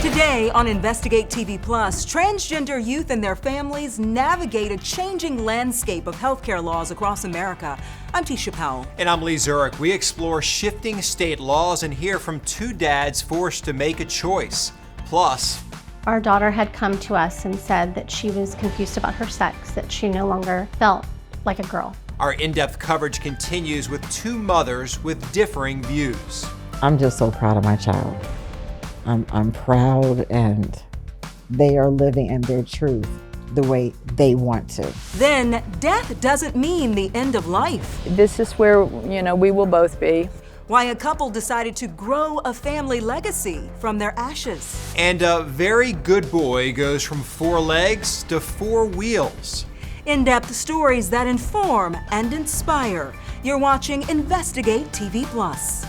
Today on Investigate TV Plus, transgender youth and their families navigate a changing landscape of healthcare laws across America. I'm Tisha Powell. And I'm Lee Zurich. We explore shifting state laws and hear from two dads forced to make a choice. Plus, our daughter had come to us and said that she was confused about her sex, that she no longer felt like a girl. Our in-depth coverage continues with two mothers with differing views. I'm just so proud of my child. I'm proud, and they are living in their truth the way they want to. Then, death doesn't mean the end of life. This is where, we will both be. Why a couple decided to grow a family legacy from their ashes. And a very good boy goes from 4 legs to 4 wheels. In-depth stories that inform and inspire. You're watching Investigate TV Plus.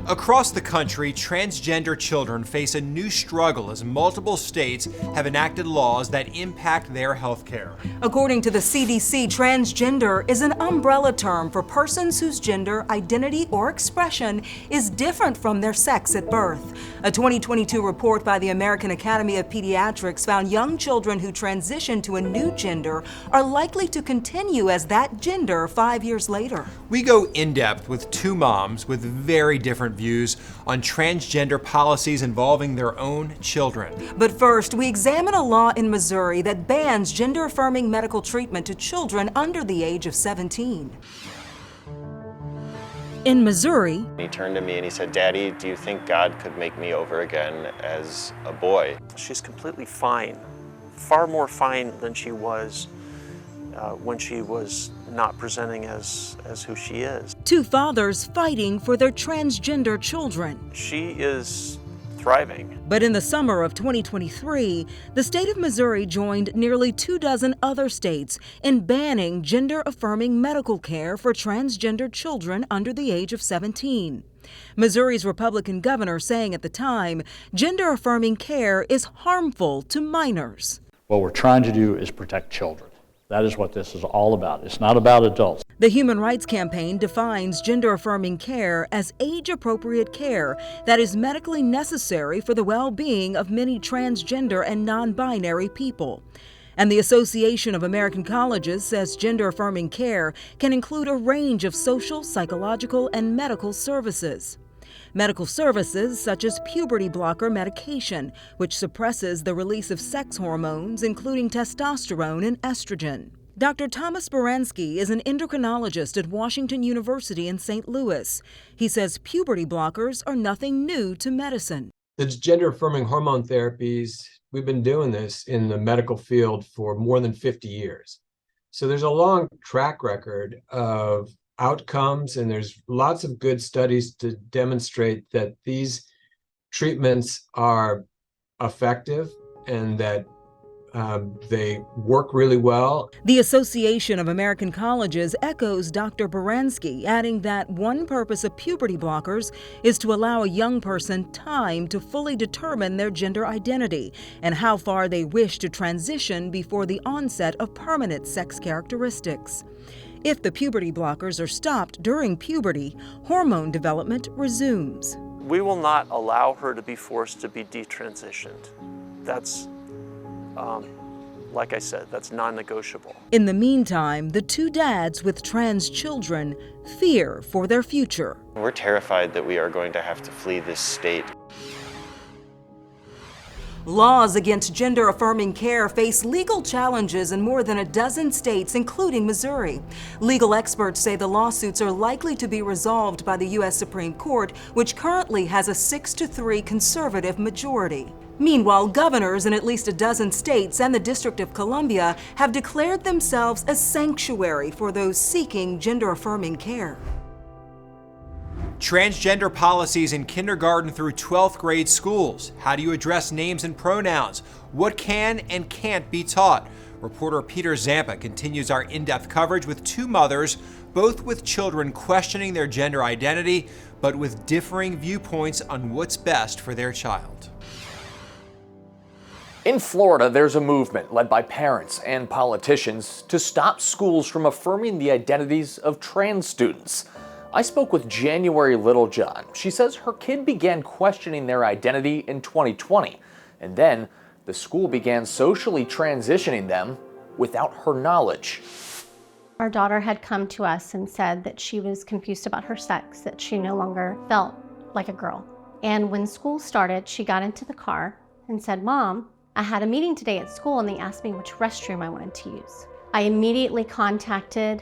Across the country, transgender children face a new struggle as multiple states have enacted laws that impact their health care. According to the CDC, transgender is an umbrella term for persons whose gender, identity, or expression is different from their sex at birth. A 2022 report by the American Academy of Pediatrics found young children who transition to a new gender are likely to continue as that gender 5 years later. We go in-depth with two moms with very different views on transgender policies involving their own children. But first, we examine a law in Missouri that bans gender-affirming medical treatment to children under the age of 17. In Missouri, he turned to me and he said, "Daddy, do you think God could make me over again as a boy?" She's completely fine, far more fine than she was when she was not presenting as who she is. Two fathers fighting for their transgender children. She is thriving. But in the summer of 2023, the state of Missouri joined nearly 24 other states in banning gender-affirming medical care for transgender children under the age of 17. Missouri's Republican governor saying at the time, gender-affirming care is harmful to minors. What we're trying to do is protect children. That is what this is all about. It's not about adults. The Human Rights Campaign defines gender-affirming care as age-appropriate care that is medically necessary for the well-being of many transgender and non-binary people. And the Association of American Colleges says gender-affirming care can include a range of social, psychological, and medical services. Medical services such as puberty blocker medication, which suppresses the release of sex hormones, including testosterone and estrogen. Dr. Thomas Baranski is an endocrinologist at Washington University in St. Louis. He says puberty blockers are nothing new to medicine. The gender-affirming hormone therapies, we've been doing this in the medical field for more than 50 years. So there's a long track record of outcomes, and there's lots of good studies to demonstrate that these treatments are effective and that they work really well. The Association of American Colleges echoes Dr. Baranski, adding that one purpose of puberty blockers is to allow a young person time to fully determine their gender identity and how far they wish to transition before the onset of permanent sex characteristics. If the puberty blockers are stopped during puberty, hormone development resumes. We will not allow her to be forced to be detransitioned. That's, like I said, that's non-negotiable. In the meantime, the two dads with trans children fear for their future. We're terrified that we are going to have to flee this state. Laws against gender-affirming care face legal challenges in more than a dozen states, including Missouri. Legal experts say the lawsuits are likely to be resolved by the U.S. Supreme Court, which currently has a 6-3 conservative majority. Meanwhile, governors in at least a dozen states and the District of Columbia have declared themselves a sanctuary for those seeking gender-affirming care. Transgender policies in kindergarten through 12th grade schools. How do you address names and pronouns? What can and can't be taught? Reporter Peter Zampa continues our in-depth coverage with two mothers, both with children questioning their gender identity, but with differing viewpoints on what's best for their child. In Florida, there's a movement led by parents and politicians to stop schools from affirming the identities of trans students. I spoke with January Littlejohn. She says her kid began questioning their identity in 2020, and then the school began socially transitioning them without her knowledge. Our daughter had come to us and said that she was confused about her sex, that she no longer felt like a girl. And when school started, she got into the car and said, "Mom, I had a meeting today at school and they asked me which restroom I wanted to use." I immediately contacted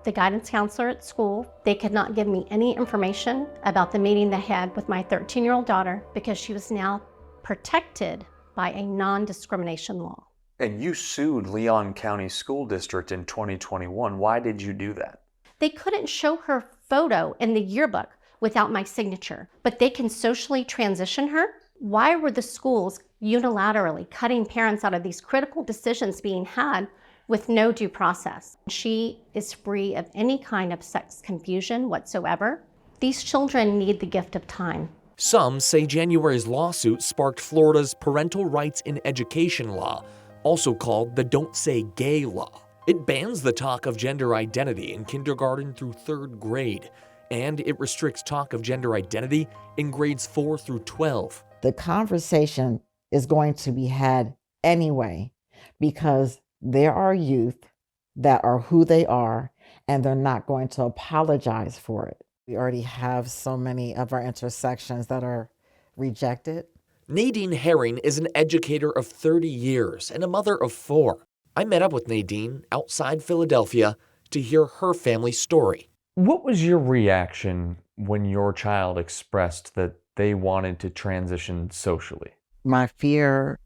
the guidance counselor at school. They could not give me any information about the meeting they had with my 13-year-old daughter because she was now protected by a non-discrimination law. And you sued Leon County School District in 2021. Why did you do that? They couldn't show her photo in the yearbook without my signature, but they can socially transition her. Why were the schools unilaterally cutting parents out of these critical decisions being had with no due process? She is free of any kind of sex confusion whatsoever. These children need the gift of time. Some say January's lawsuit sparked Florida's Parental Rights in Education law, also called the Don't Say Gay law. It bans the talk of gender identity in kindergarten through 3rd grade, and it restricts talk of gender identity in grades 4 through 12. The conversation is going to be had anyway because there are youth that are who they are and they're not going to apologize for it. We already have so many of our intersections that are rejected. Nadine Herring is an educator of 30 years and a mother of 4. I met up with Nadine outside Philadelphia to hear her family story. What was your reaction when your child expressed that they wanted to transition socially? My fear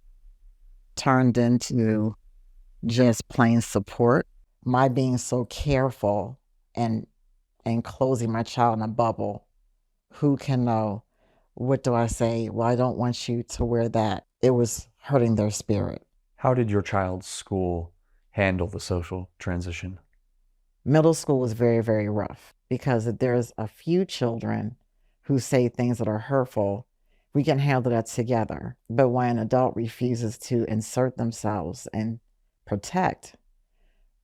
turned into just plain support. My being so careful and closing my child in a bubble. Who can know? What do I say? Well, I don't want you to wear that. It was hurting their spirit. How did your child's school handle the social transition? Middle school was very, very rough because there's a few children who say things that are hurtful. We can handle that together. But when an adult refuses to insert themselves and protect,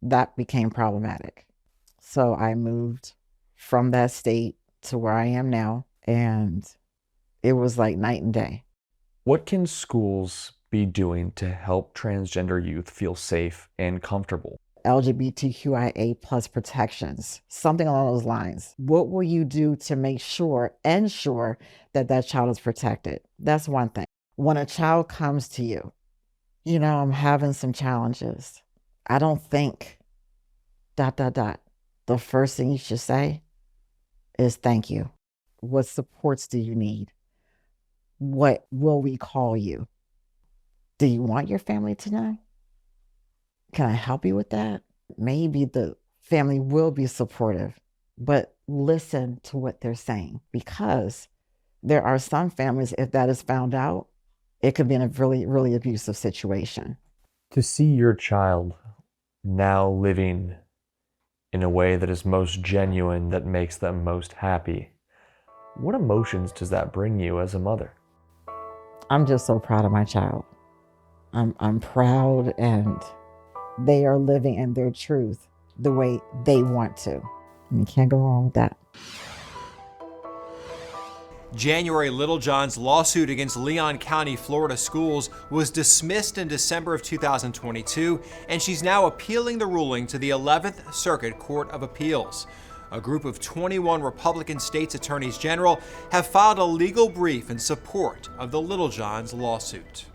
that became problematic. So I moved from that state to where I am now, and it was like night and day. What can schools be doing to help transgender youth feel safe and comfortable? LGBTQIA plus protections, something along those lines. What will you do to make sure, ensure that that child is protected? That's one thing. When a child comes to you, I'm having some challenges. I don't think ... The first thing you should say is thank you. What supports do you need? What will we call you? Do you want your family to know? Can I help you with that? Maybe the family will be supportive, but listen to what they're saying, because there are some families, if that is found out, it could be in a really, really abusive situation. To see your child now living in a way that is most genuine, that makes them most happy, what emotions does that bring you as a mother? I'm just so proud of my child. I'm proud, and they are living in their truth the way they want to. You can't go wrong with that. January Littlejohn's lawsuit against Leon County, Florida schools was dismissed in December of 2022, and she's now appealing the ruling to the 11th Circuit Court of Appeals. A group of 21 Republican states attorneys general have filed a legal brief in support of the Littlejohn's lawsuit.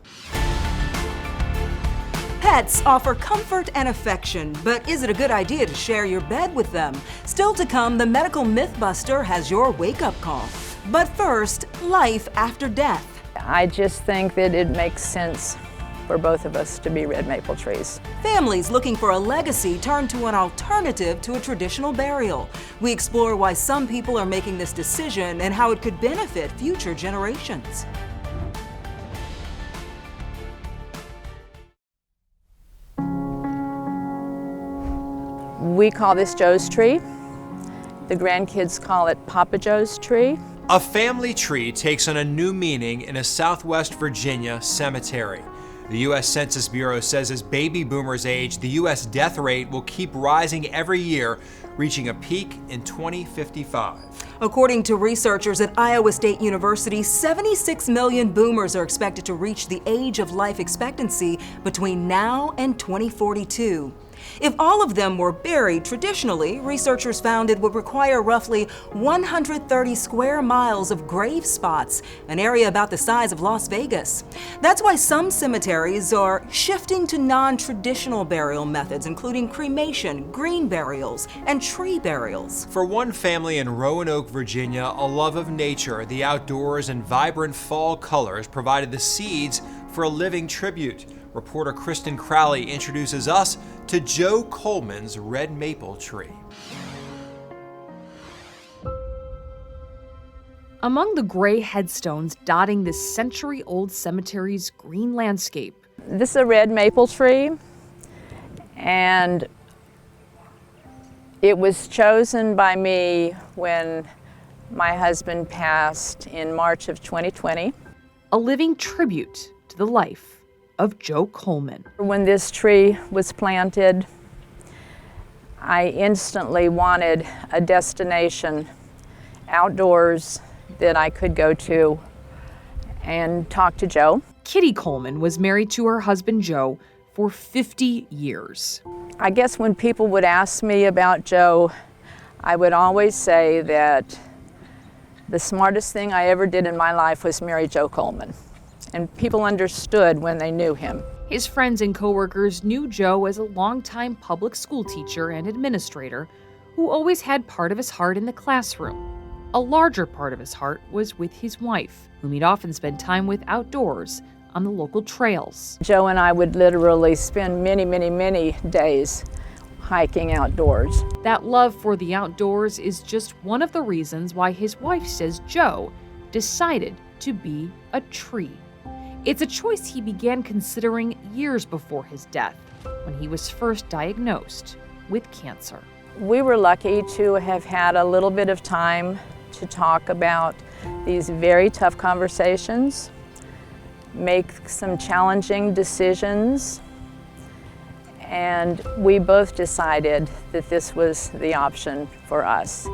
Pets offer comfort and affection, but is it a good idea to share your bed with them? Still to come, the medical Mythbuster has your wake-up call. But first, life after death. I just think that it makes sense for both of us to be red maple trees. Families looking for a legacy turn to an alternative to a traditional burial. We explore why some people are making this decision and how it could benefit future generations. We call this Joe's tree. The grandkids call it Papa Joe's tree. A family tree takes on a new meaning in a Southwest Virginia cemetery. The U.S. Census Bureau says as baby boomers age, the U.S. death rate will keep rising every year, reaching a peak in 2055. According to researchers at Iowa State University, 76 million boomers are expected to reach the age of life expectancy between now and 2042. If all of them were buried traditionally, researchers found it would require roughly 130 square miles of grave spots, an area about the size of Las Vegas. That's why some cemeteries are shifting to non-traditional burial methods, including cremation, green burials, and tree burials. For one family in Roanoke, Virginia, a love of nature, the outdoors, and vibrant fall colors provided the seeds for a living tribute. Reporter Kristen Crowley introduces us to Joe Coleman's red maple tree. Among the gray headstones dotting this century-old cemetery's green landscape. This is a red maple tree, and it was chosen by me when my husband passed in March of 2020. A living tribute to the life of Joe Coleman. When this tree was planted, I instantly wanted a destination outdoors that I could go to and talk to Joe. Kitty Coleman was married to her husband Joe for 50 years. I guess when people would ask me about Joe, I would always say that the smartest thing I ever did in my life was marry Joe Coleman. And people understood when they knew him. His friends and coworkers knew Joe as a longtime public school teacher and administrator who always had part of his heart in the classroom. A larger part of his heart was with his wife, whom he'd often spend time with outdoors on the local trails. Joe and I would literally spend many days hiking outdoors. That love for the outdoors is just one of the reasons why his wife says Joe decided to be a tree. It's a choice he began considering years before his death, when he was first diagnosed with cancer. We were lucky to have had a little bit of time to talk about these very tough conversations, make some challenging decisions, and we both decided that this was the option for us.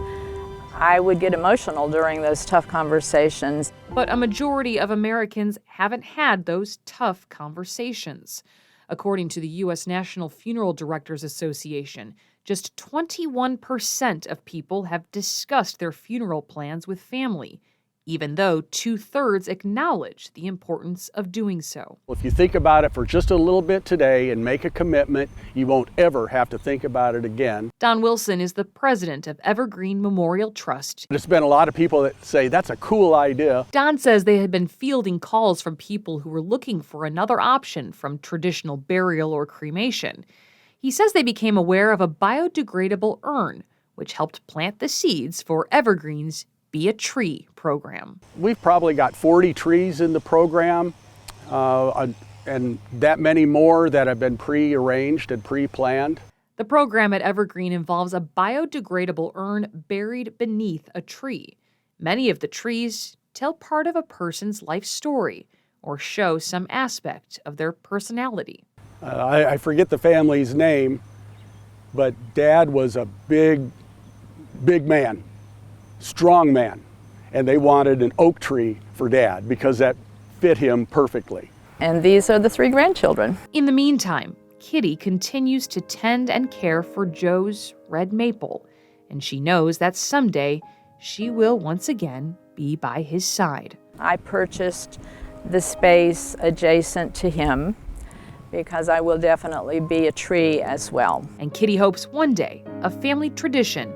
I would get emotional during those tough conversations. But a majority of Americans haven't had those tough conversations. According to the U.S. National Funeral Directors Association, just 21% of people have discussed their funeral plans with family, even though 2/3 acknowledge the importance of doing so. If you think about it for just a little bit today and make a commitment, you won't ever have to think about it again. Don Wilson is the president of Evergreen Memorial Trust. There's been a lot of people that say that's a cool idea. Don says they had been fielding calls from people who were looking for another option from traditional burial or cremation. He says they became aware of a biodegradable urn, which helped plant the seeds for Evergreen's Be a Tree program. We've probably got 40 trees in the program, and that many more that have been pre-arranged and pre-planned. The program at Evergreen involves a biodegradable urn buried beneath a tree. Many of the trees tell part of a person's life story or show some aspect of their personality. I forget the family's name, but Dad was a big man. Strong man, and they wanted an oak tree for Dad because that fit him perfectly. And these are the 3 grandchildren. In the meantime, Kitty continues to tend and care for Joe's red maple, and she knows that someday she will once again be by his side. I purchased the space adjacent to him because I will definitely be a tree as well. And Kitty hopes one day a family tradition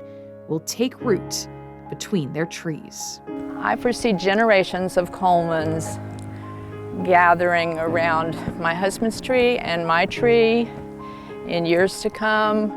will take root between their trees. I foresee generations of Colemans gathering around my husband's tree and my tree in years to come.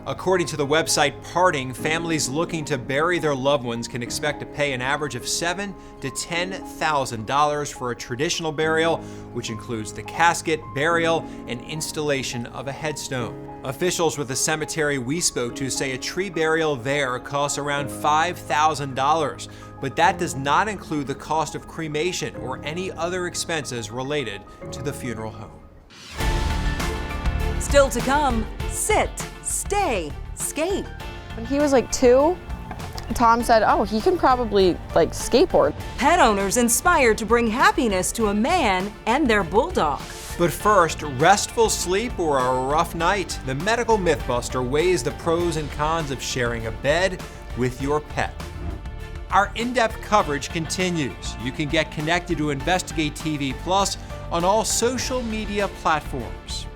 According to the website Parting, families looking to bury their loved ones can expect to pay an average of $7,000 to $10,000 for a traditional burial, which includes the casket, burial, and installation of a headstone. Officials with the cemetery we spoke to say a tree burial there costs around $5,000. but that does not include the cost of cremation or any other expenses related to the funeral home. Still to come, sit, stay, skate. When he was like 2, Tom said, oh, he can probably like skateboard. Pet owners inspired to bring happiness to a man and their bulldog. But first, restful sleep or a rough night? The medical Mythbuster weighs the pros and cons of sharing a bed with your pet. Our in-depth coverage continues. You can get connected to Investigate TV Plus on all social media platforms.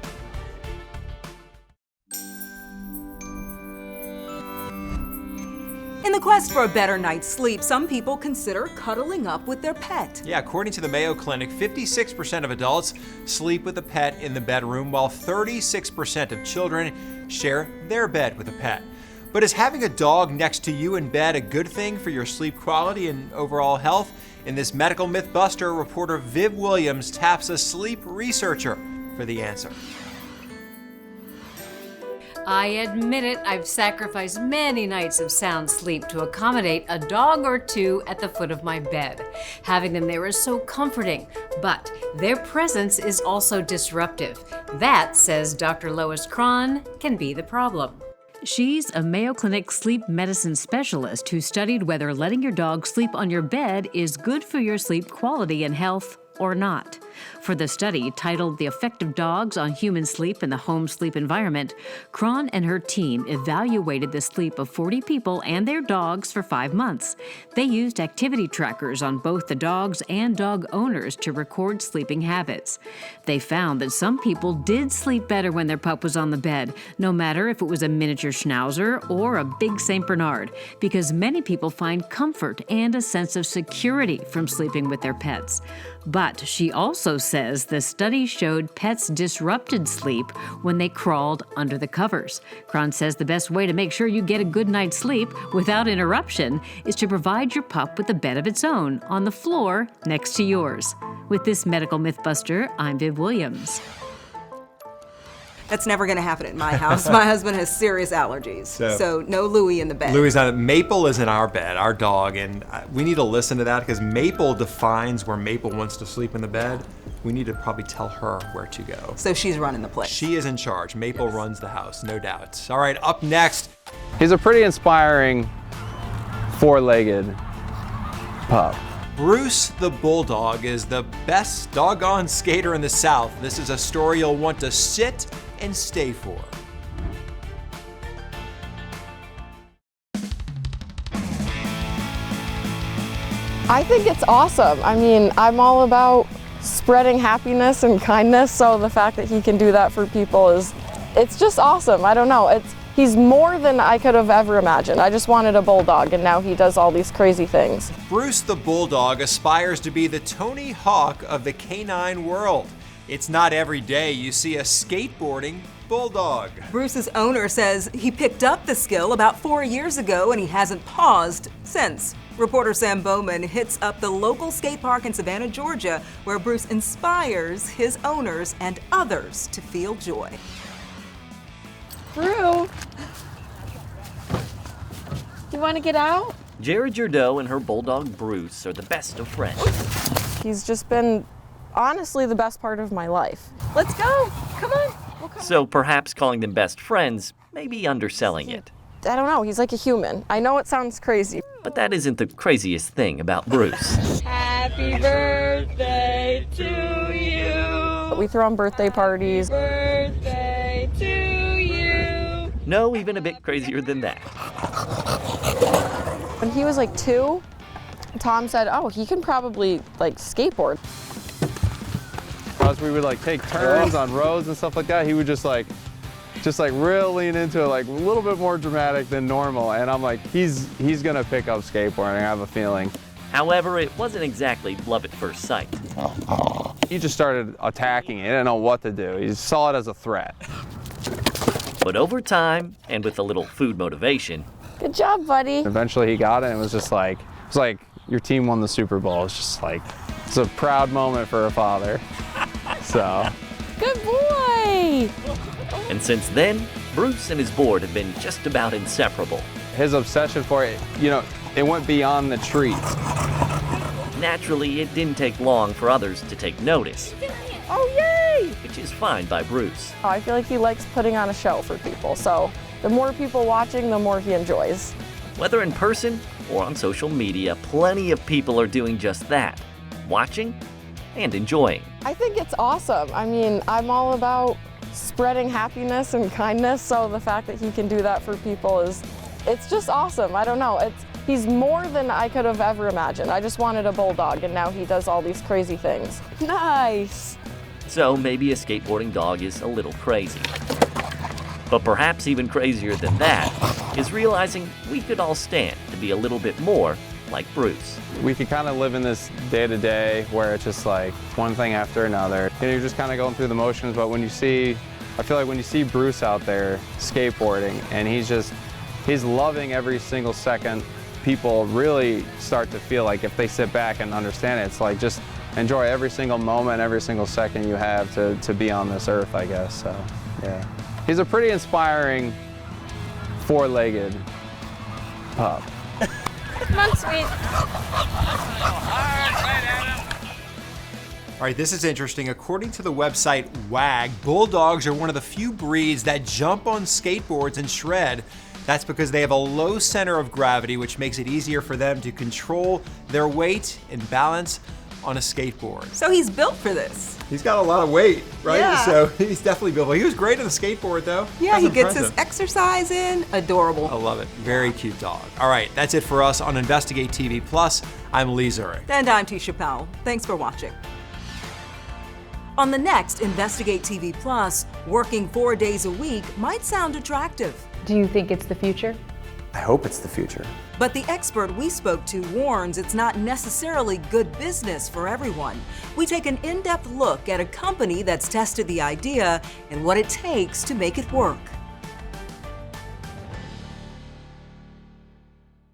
In the quest for a better night's sleep, some people consider cuddling up with their pet. Yeah, according to the Mayo Clinic, 56% of adults sleep with a pet in the bedroom, while 36% of children share their bed with a pet. But is having a dog next to you in bed a good thing for your sleep quality and overall health? In this Medical Mythbuster, reporter Viv Williams taps a sleep researcher for the answer. I admit it, I've sacrificed many nights of sound sleep to accommodate a dog or two at the foot of my bed. Having them there is so comforting, but their presence is also disruptive. That, says Dr. Lois Cron, can be the problem. She's a Mayo Clinic sleep medicine specialist who studied whether letting your dog sleep on your bed is good for your sleep quality and health or not. For the study, titled The Effect of Dogs on Human Sleep in the Home Sleep Environment, Cron and her team evaluated the sleep of 40 people and their dogs for 5 months. They used activity trackers on both the dogs and dog owners to record sleeping habits. They found that some people did sleep better when their pup was on the bed, no matter if it was a miniature Schnauzer or a big St. Bernard, because many people find comfort and a sense of security from sleeping with their pets. But she also says the study showed pets disrupted sleep when they crawled under the covers. Cron says the best way to make sure you get a good night's sleep without interruption is to provide your pup with a bed of its own on the floor next to yours. With this Medical Mythbuster, I'm Viv Williams. That's never going to happen at my house. My husband has serious allergies, so no Louie in the bed. Louie's not. Maple is in our bed, our dog, and we need to listen to that because Maple defines where Maple wants to sleep in the bed. We need to probably tell her where to go. So she's running the place. She is in charge. Maple runs the house, no doubt. All right, up next. He's a pretty inspiring four-legged pup. Bruce the Bulldog is the best doggone skater in the South. This is a story you'll want to sit and stay for. I think it's awesome. I mean, I'm all about spreading happiness and kindness, so the fact that he can do that for people it's just awesome. I don't know, he's more than I could have ever imagined. I just wanted a bulldog, and now he does all these crazy things. Bruce the Bulldog aspires to be the Tony Hawk of the canine world. It's not every day you see a skateboarding bulldog. Bruce's owner says he picked up the skill about 4 years ago and he hasn't paused since. Reporter Sam Bowman hits up the local skate park in Savannah, Georgia, where Bruce inspires his owners and others to feel joy. Brew, you want to get out? Jared Jordo and her bulldog Bruce are the best of friends. He's just been honestly the best part of my life. Let's go, come on. So perhaps calling them best friends may be underselling it. I don't know, he's like a human. I know it sounds crazy. But that isn't the craziest thing about Bruce. Happy birthday to you. We throw on birthday parties. Birthday to you. No, even a bit crazier than that. When he was like 2, Tom said, oh, he can probably like skateboard. As we would like take turns on roads and stuff like that, he would just like real lean into it, like a little bit more dramatic than normal. And I'm like, he's gonna pick up skateboarding, I have a feeling. However, it wasn't exactly love at first sight. He just started attacking it. He didn't know what to do. He saw it as a threat. But over time, and with a little food motivation. Good job, buddy. Eventually he got it, and it was like your team won the Super Bowl. It's just like, it's a proud moment for a father. So. Good boy! And since then, Bruce and his board have been just about inseparable. His obsession for it, it went beyond the treats. Naturally, it didn't take long for others to take notice. Oh, yay! Which is fine by Bruce. I feel like he likes putting on a show for people, so the more people watching, the more he enjoys. Whether in person or on social media, plenty of people are doing just that, watching and enjoying. I think it's awesome. I mean, I'm all about spreading happiness and kindness, so the fact that he can do that for people it's just awesome. I don't know, he's more than I could have ever imagined. I just wanted a bulldog, and now he does all these crazy things. Nice. So maybe a skateboarding dog is a little crazy. But perhaps even crazier than that is realizing we could all stand to be a little bit more like Bruce. We could kind of live in this day-to-day where it's just like one thing after another. And you're just kind of going through the motions, but when you see, I feel like when you see Bruce out there skateboarding and he's loving every single second, people really start to feel like if they sit back and understand it, it's like just enjoy every single moment, every single second you have to be on this earth, I guess, so yeah. He's a pretty inspiring four-legged pup. Come on, sweet. All right, this is interesting. According to the website WAG, bulldogs are one of the few breeds that jump on skateboards and shred. That's because they have a low center of gravity, which makes it easier for them to control their weight and balance on a skateboard. So he's built for this. He's got a lot of weight, right? Yeah. So he's definitely built. He was great on the skateboard, though. Yeah, That's he gets impressive. his exercise in. Adorable. I love it. Very cute dog. All right, that's it for us on Investigate TV Plus. I'm Lee Zurich. And I'm Tisha Powell. Thanks for watching. On the next Investigate TV Plus, working 4 days a week might sound attractive. Do you think it's the future? I hope it's the future. But the expert we spoke to warns it's not necessarily good business for everyone. We take an in-depth look at a company that's tested the idea and what it takes to make it work.